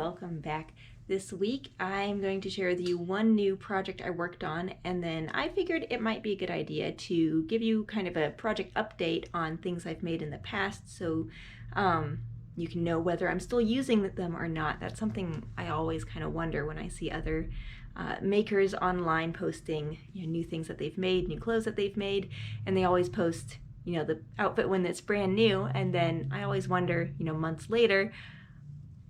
welcome back. This week I'm going to share with you one new project I worked on, and then I figured it might be a good idea to give you kind of a project update on things I've made in the past so you can know whether I'm still using them or not. That's something I always kind of wonder when I see other makers online posting new things that they've made, new clothes that they've made, and they always post the outfit when it's brand new, and then I always wonder months later,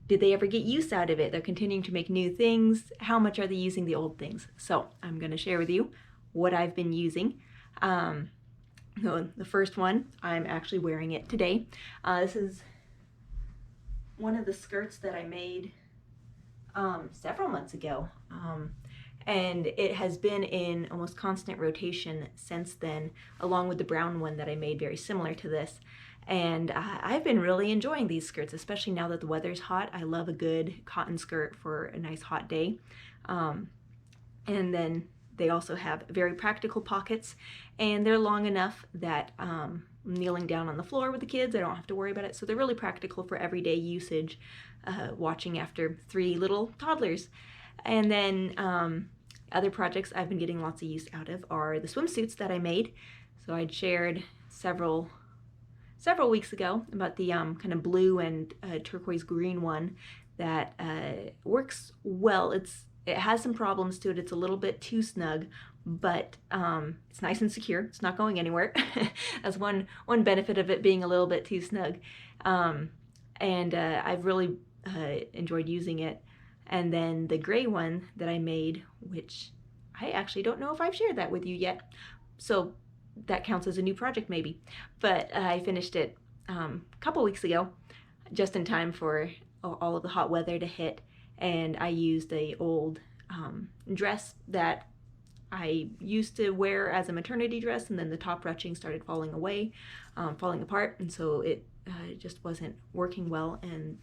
did they ever get use out of it? They're continuing to make new things. How much are they using the old things? So I'm going to share with you what I've been using. The first one, I'm actually wearing it today. This is one of the skirts that I made several months ago. And it has been in almost constant rotation since then, along with the brown one that I made very similar to this. And I've been really enjoying these skirts, especially now that the weather's hot. I love a good cotton skirt for a nice hot day. And then they also have very practical pockets, and they're long enough that kneeling down on the floor with the kids, I don't have to worry about it. So they're really practical for everyday usage, watching after 3 little toddlers. And then other projects I've been getting lots of use out of are the swimsuits that I made. So I'd shared several weeks ago about the kind of blue and turquoise green one that works well. It has some problems to it. It's a little bit too snug, but it's nice and secure. It's not going anywhere. That's one benefit of it being a little bit too snug. And I've really enjoyed using it. And then the gray one that I made, which I actually don't know if I've shared that with you yet. So that counts as a new project maybe. But I finished it a couple weeks ago, just in time for all of the hot weather to hit. And I used a old dress that I used to wear as a maternity dress, and then the top ruching started falling apart, and so it just wasn't working well. And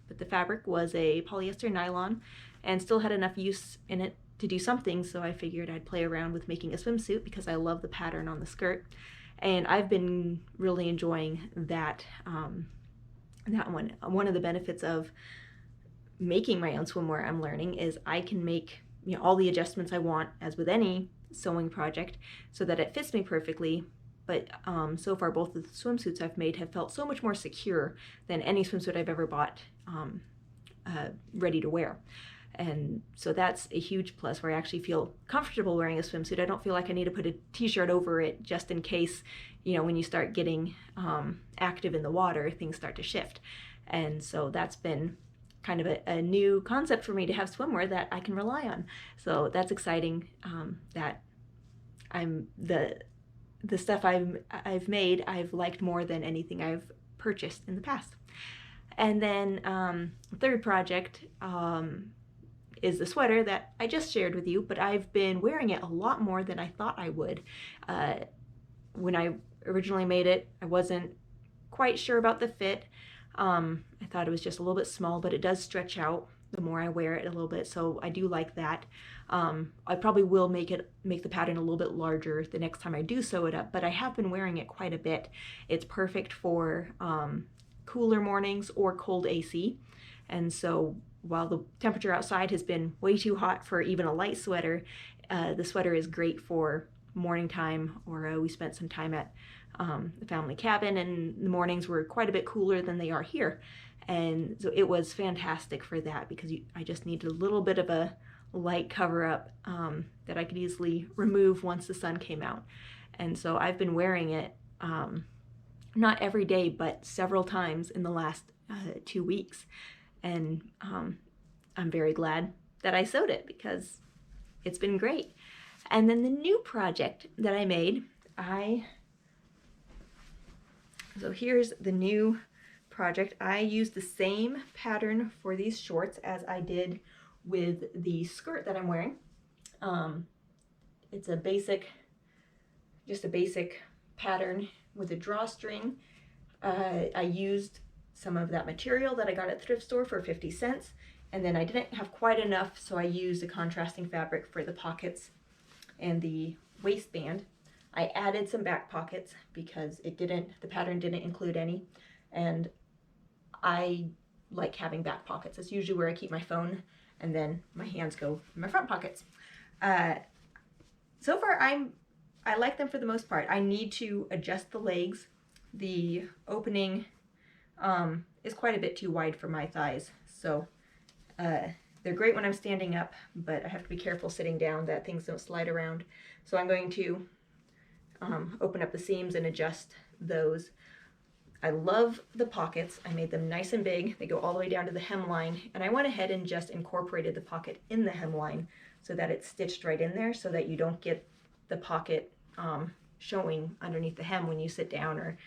but the fabric was a polyester nylon and still had enough use in it to do something, so I figured I'd play around with making a swimsuit because I love the pattern on the skirt. And I've been really enjoying that one. One of the benefits of making my own swimwear, I'm learning, is I can make all the adjustments I want, as with any sewing project, so that it fits me perfectly. But so far, both of the swimsuits I've made have felt so much more secure than any swimsuit I've ever bought ready to wear. And so that's a huge plus, where I actually feel comfortable wearing a swimsuit. I don't feel like I need to put a t-shirt over it just in case, when you start getting active in the water, things start to shift. And so that's been kind of a new concept for me, to have swimwear that I can rely on. So that's exciting, that the stuff I've made, I've liked more than anything I've purchased in the past. And then the third project is the sweater that I just shared with you, but I've been wearing it a lot more than I thought I would. When I originally made it, I wasn't quite sure about the fit. I thought it was just a little bit small, but it does stretch out the more I wear it a little bit, so I do like that. I probably will make the pattern a little bit larger the next time I do sew it up, but I have been wearing it quite a bit. It's perfect for cooler mornings or cold AC, and so while the temperature outside has been way too hot for even a light sweater, the sweater is great for morning time, or we spent some time at the family cabin, and the mornings were quite a bit cooler than they are here. And so it was fantastic for that, because I just needed a little bit of a light cover up that I could easily remove once the sun came out. And so I've been wearing it not every day, but several times in the last 2 weeks. And I'm very glad that I sewed it, because it's been great. And then the new project that I made, so here's the new project. I used the same pattern for these shorts as I did with the skirt that I'm wearing. It's just a basic pattern with a drawstring. I used some of that material that I got at the thrift store for 50 cents, and then I didn't have quite enough, so I used a contrasting fabric for the pockets and the waistband. I added some back pockets because the pattern didn't include any, and I like having back pockets. That's usually where I keep my phone, and then my hands go in my front pockets. So far, I like them for the most part. I need to adjust the legs. The opening is quite a bit too wide for my thighs, so they're great when I'm standing up, but I have to be careful sitting down that things don't slide around. So I'm going to open up the seams and adjust those. I love the pockets. I made them nice and big. They go all the way down to the hemline, and I went ahead and just incorporated the pocket in the hemline so that it's stitched right in there, so that you don't get the pocket showing underneath the hem when you sit down or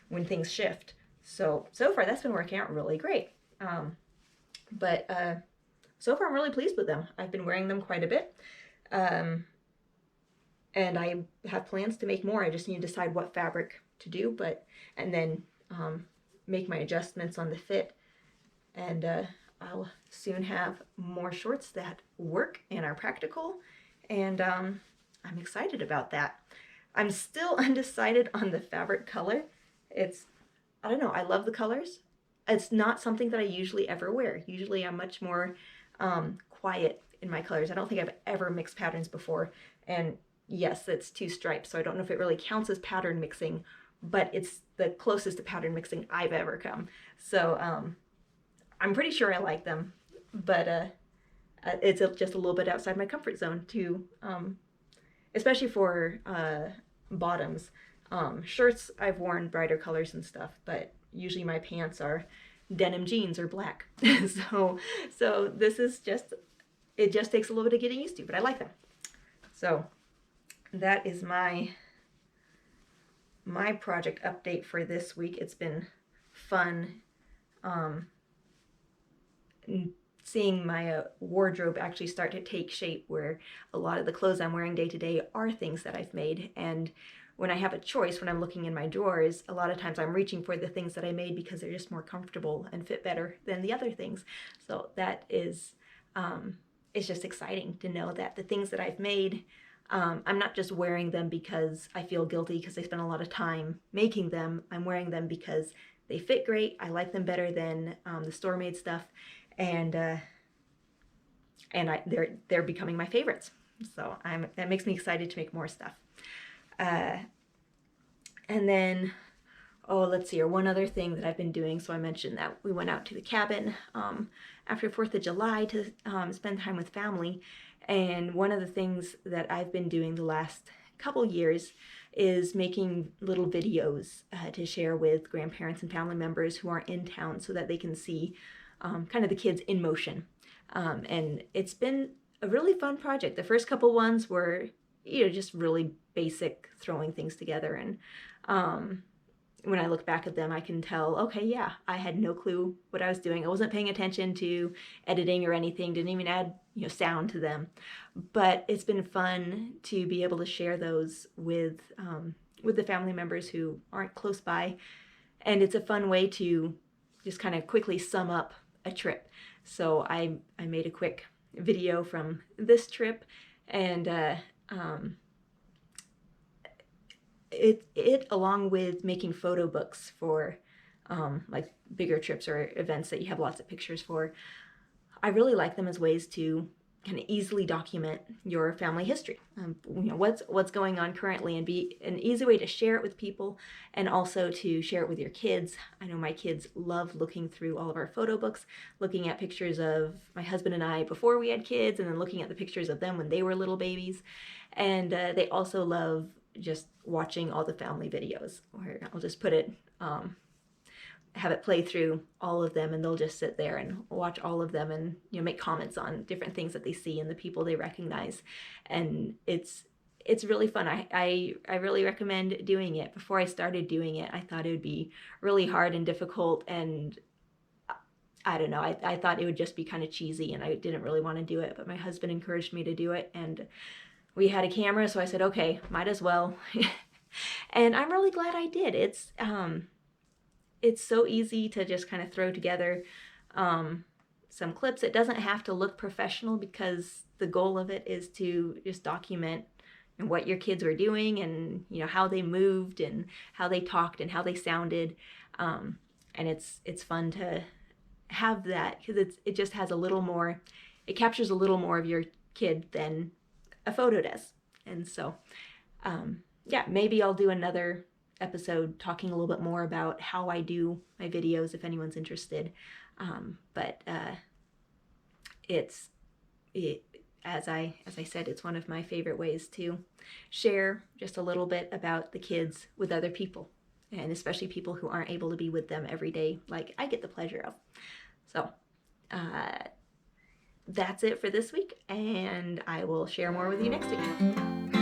when things shift. So far that's been working out really great. So far I'm really pleased with them. I've been wearing them quite a bit. And I have plans to make more. I just need to decide what fabric to do, and then make my adjustments on the fit. And I'll soon have more shorts that work and are practical. And I'm excited about that. I'm still undecided on the fabric color. I don't know, I love the colors. It's not something that I usually ever wear. Usually I'm much more quiet in my colors. I don't think I've ever mixed patterns before. And yes, it's 2 stripes, so I don't know if it really counts as pattern mixing, but it's the closest to pattern mixing I've ever come. So I'm pretty sure I like them, but it's just a little bit outside my comfort zone too, especially for bottoms. Shirts, I've worn brighter colors and stuff, but usually my pants are denim jeans or black. so this is it just takes a little bit of getting used to, but I like them. So that is my project update for this week. It's been fun seeing my wardrobe actually start to take shape, where a lot of the clothes I'm wearing day to day are things that I've made. And when I have a choice, when I'm looking in my drawers, a lot of times I'm reaching for the things that I made because they're just more comfortable and fit better than the other things. So that is, it's just exciting to know that the things that I've made, I'm not just wearing them because I feel guilty because I spent a lot of time making them. I'm wearing them because they fit great. I like them better than the store-made stuff, and they're becoming my favorites. So that makes me excited to make more stuff. And then, let's see here, one other thing that I've been doing. So I mentioned that we went out to the cabin after 4th of July to spend time with family. And one of the things that I've been doing the last couple years is making little videos to share with grandparents and family members who aren't in town, so that they can see kind of the kids in motion. And it's been a really fun project. The first couple ones were, just really basic, throwing things together. And when I look back at them, I can tell, okay, yeah, I had no clue what I was doing. I wasn't paying attention to editing or anything, didn't even add, sound to them. But it's been fun to be able to share those with the family members who aren't close by. And it's a fun way to just kind of quickly sum up a trip. So I made a quick video from this trip, and it along with making photo books for like bigger trips or events that you have lots of pictures for, I really like them as ways to kind of easily document your family history. What's going on currently, and be an easy way to share it with people, and also to share it with your kids. I know my kids love looking through all of our photo books, looking at pictures of my husband and I before we had kids, and then looking at the pictures of them when they were little babies. And they also love just watching all the family videos, or I'll just put it, have it play through all of them, and they'll just sit there and watch all of them, and make comments on different things that they see and the people they recognize. And it's really fun. I really recommend doing it. Before I started doing it, I thought it would be really hard and difficult, and I don't know, I thought it would just be kind of cheesy, and I didn't really want to do it. But my husband encouraged me to do it, and we had a camera, so I said, okay, might as well. And I'm really glad I did. It's so easy to just kind of throw together some clips. It doesn't have to look professional, because the goal of it is to just document what your kids were doing, and how they moved, and how they talked, and how they sounded. And it's fun to have that, because it just has a little more, it captures a little more of your kid than a photo does. And so yeah, maybe I'll do another episode talking a little bit more about how I do my videos if anyone's interested. But as I said, it's one of my favorite ways to share just a little bit about the kids with other people, and especially people who aren't able to be with them every day like I get the pleasure of. So that's it for this week, and I will share more with you next week.